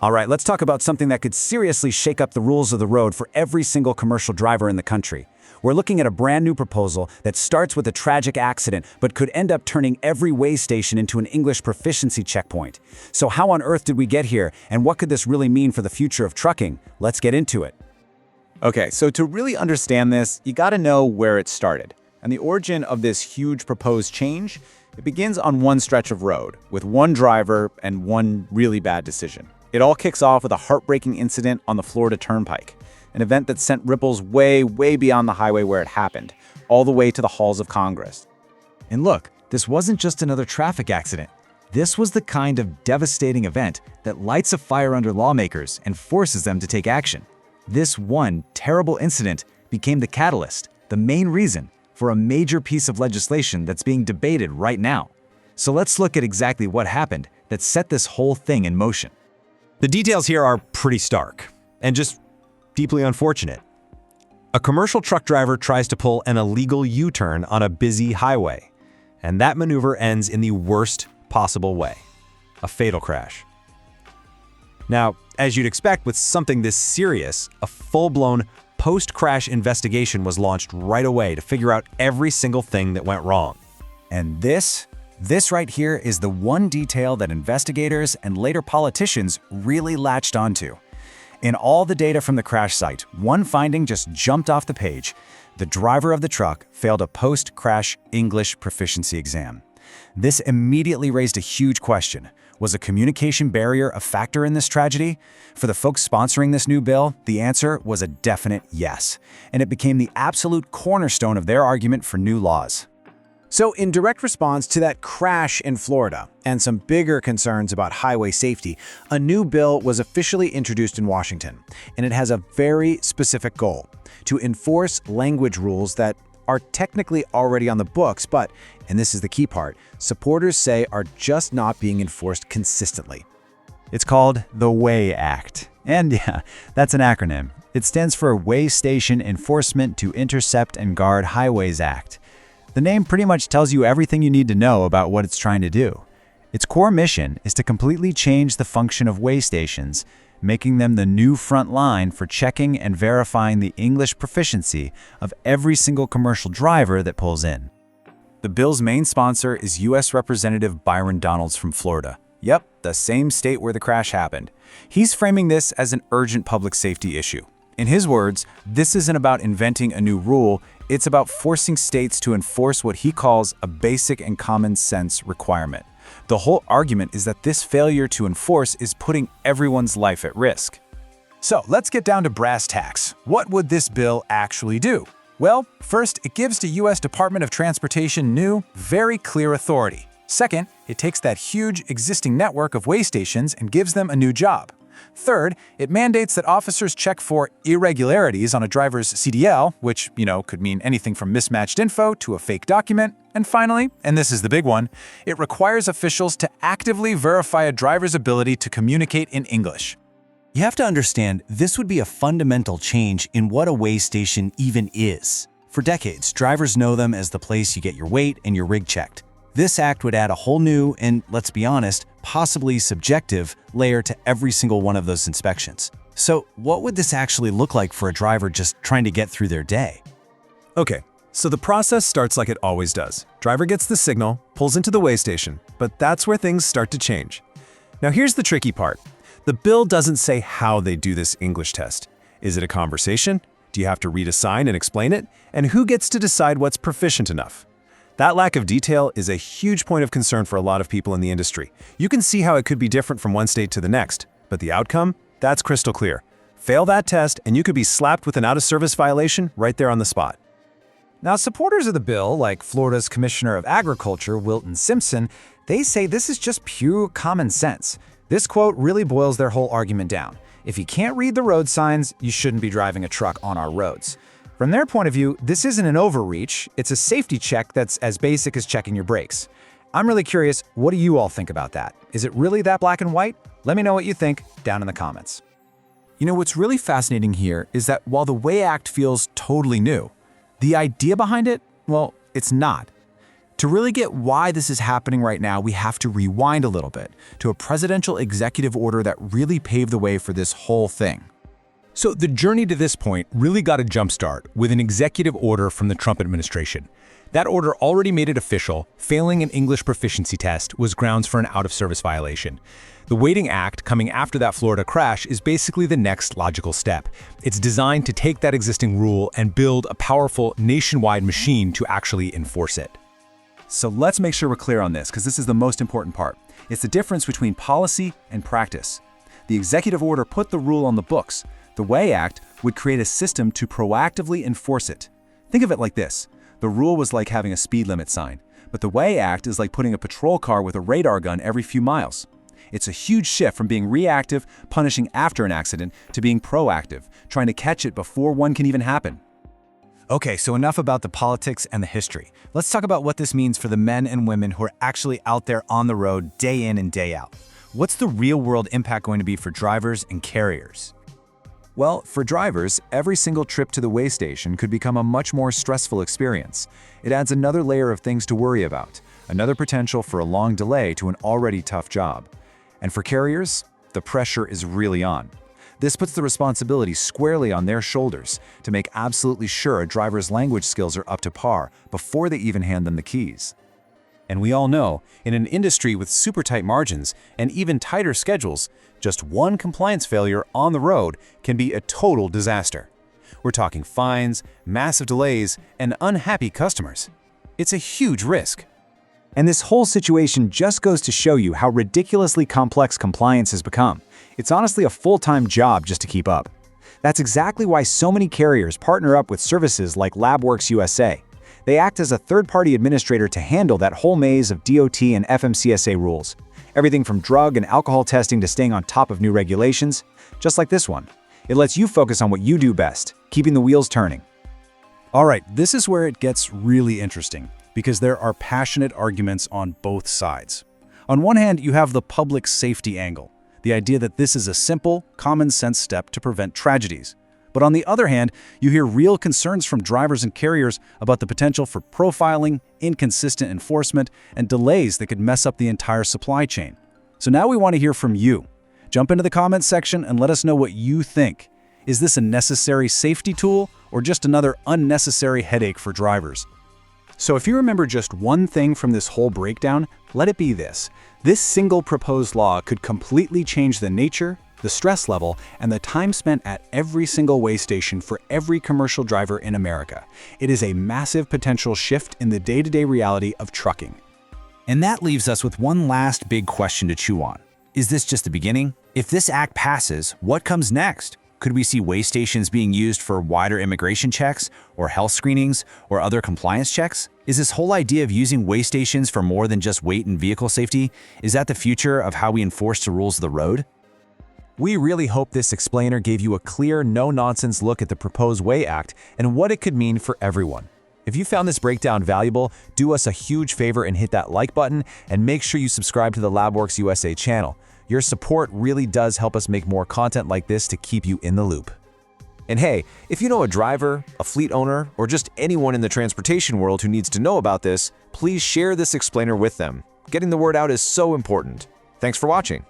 All right, let's talk about something that could seriously shake up the rules of the road for every single commercial driver in the country. We're looking at a brand new proposal that starts with a tragic accident, but could end up turning every weigh station into an English proficiency checkpoint. So how on earth did we get here, and what could this really mean for the future of trucking? Let's get into it. Okay, so to really understand this, you gotta know where it started. And the origin of this huge proposed change, it begins on one stretch of road, with one driver and one really bad decision. It all kicks off with a heartbreaking incident on the Florida Turnpike, an event that sent ripples way, way beyond the highway where it happened, all the way to the halls of Congress. And look, this wasn't just another traffic accident. This was the kind of devastating event that lights a fire under lawmakers and forces them to take action. This one terrible incident became the catalyst, the main reason, for a major piece of legislation that's being debated right now. So let's look at exactly what happened that set this whole thing in motion. The details here are pretty stark and just deeply unfortunate. A commercial truck driver tries to pull an illegal U-turn on a busy highway, and that maneuver ends in the worst possible way, a fatal crash. Now, as you'd expect with something this serious, a full-blown post-crash investigation was launched right away to figure out every single thing that went wrong. And this right here is the one detail that investigators and later politicians really latched onto. In all the data from the crash site, one finding just jumped off the page. The driver of the truck failed a post-crash English proficiency exam. This immediately raised a huge question. Was a communication barrier a factor in this tragedy? For the folks sponsoring this new bill, the answer was a definite yes, and it became the absolute cornerstone of their argument for new laws. So in direct response to that crash in Florida and some bigger concerns about highway safety, a new bill was officially introduced in Washington, and it has a very specific goal: to enforce language rules that are technically already on the books, but, and this is the key part, supporters say are just not being enforced consistently. It's called the WAY Act. And yeah, that's an acronym. It stands for Weigh Station Enforcement to Intercept and Guard Highways Act. The name pretty much tells you everything you need to know about what it's trying to do. Its core mission is to completely change the function of weigh stations, making them the new front line for checking and verifying the English proficiency of every single commercial driver that pulls in. The bill's main sponsor is U.S. Representative Byron Donalds from Florida. Yep, the same state where the crash happened. He's framing this as an urgent public safety issue. In his words, this isn't about inventing a new rule, it's about forcing states to enforce what he calls a basic and common sense requirement. The whole argument is that this failure to enforce is putting everyone's life at risk. So let's get down to brass tacks. What would this bill actually do? Well, first, it gives the U.S. Department of Transportation new, very clear authority. Second, it takes that huge existing network of weigh stations and gives them a new job. Third, it mandates that officers check for irregularities on a driver's CDL, which, could mean anything from mismatched info to a fake document. And finally, and this is the big one, it requires officials to actively verify a driver's ability to communicate in English. You have to understand, this would be a fundamental change in what a weigh station even is. For decades, drivers know them as the place you get your weight and your rig checked. This act would add a whole new, and let's be honest, possibly subjective layer to every single one of those inspections. So what would this actually look like for a driver just trying to get through their day? Okay, so the process starts like it always does. Driver gets the signal, pulls into the weigh station, but that's where things start to change. Now here's the tricky part. The bill doesn't say how they do this English test. Is it a conversation? Do you have to read a sign and explain it? And who gets to decide what's proficient enough? That lack of detail is a huge point of concern for a lot of people in the industry. You can see how it could be different from one state to the next, but the outcome? That's crystal clear. Fail that test and you could be slapped with an out-of-service violation right there on the spot. Now, supporters of the bill, like Florida's Commissioner of Agriculture, Wilton Simpson, they say this is just pure common sense. This quote really boils their whole argument down. If you can't read the road signs, you shouldn't be driving a truck on our roads. From their point of view, this isn't an overreach, it's a safety check that's as basic as checking your brakes. I'm really curious, what do you all think about that? Is it really that black and white? Let me know what you think down in the comments. What's really fascinating here is that while the WAY Act feels totally new, the idea behind it, well, it's not. To really get why this is happening right now, we have to rewind a little bit to a presidential executive order that really paved the way for this whole thing. So the journey to this point really got a jumpstart with an executive order from the Trump administration. That order already made it official. Failing an English proficiency test was grounds for an out-of-service violation. The Waiting Act, coming after that Florida crash, is basically the next logical step. It's designed to take that existing rule and build a powerful nationwide machine to actually enforce it. So let's make sure we're clear on this, because this is the most important part. It's the difference between policy and practice. The executive order put the rule on the books. The Way Act would create a system to proactively enforce it. Think of it like this. The rule was like having a speed limit sign, but the Way Act is like putting a patrol car with a radar gun every few miles. It's a huge shift from being reactive, punishing after an accident, to being proactive, trying to catch it before one can even happen. Okay, so enough about the politics and the history. Let's talk about what this means for the men and women who are actually out there on the road day in and day out. What's the real-world impact going to be for drivers and carriers? Well, for drivers, every single trip to the weigh station could become a much more stressful experience. It adds another layer of things to worry about, another potential for a long delay to an already tough job. And for carriers, the pressure is really on. This puts the responsibility squarely on their shoulders to make absolutely sure a driver's language skills are up to par before they even hand them the keys. And we all know, in an industry with super tight margins and even tighter schedules, just one compliance failure on the road can be a total disaster. We're talking fines, massive delays, and unhappy customers. It's a huge risk. And this whole situation just goes to show you how ridiculously complex compliance has become. It's honestly a full-time job just to keep up. That's exactly why so many carriers partner up with services like LabWorks USA. They act as a third-party administrator to handle that whole maze of DOT and FMCSA rules. Everything from drug and alcohol testing to staying on top of new regulations, just like this one. It lets you focus on what you do best, keeping the wheels turning. All right, this is where it gets really interesting, because there are passionate arguments on both sides. On one hand, you have the public safety angle, the idea that this is a simple, common-sense step to prevent tragedies. But on the other hand, you hear real concerns from drivers and carriers about the potential for profiling, inconsistent enforcement, and delays that could mess up the entire supply chain. So now we want to hear from you. Jump into the comments section and let us know what you think. Is this a necessary safety tool or just another unnecessary headache for drivers? So if you remember just one thing from this whole breakdown, let it be this. This single proposed law could completely change the nature, the stress level, and the time spent at every single weigh station for every commercial driver in America. It is a massive potential shift in the day-to-day reality of trucking. And that leaves us with one last big question to chew on. Is this just the beginning? If this act passes, what comes next? Could we see weigh stations being used for wider immigration checks, or health screenings, or other compliance checks? Is this whole idea of using weigh stations for more than just weight and vehicle safety, is that the future of how we enforce the rules of the road? We really hope this explainer gave you a clear, no-nonsense look at the proposed Way Act and what it could mean for everyone. If you found this breakdown valuable, do us a huge favor and hit that like button, and make sure you subscribe to the LabWorks USA channel. Your support really does help us make more content like this to keep you in the loop. And hey, if you know a driver, a fleet owner, or just anyone in the transportation world who needs to know about this, please share this explainer with them. Getting the word out is so important. Thanks for watching.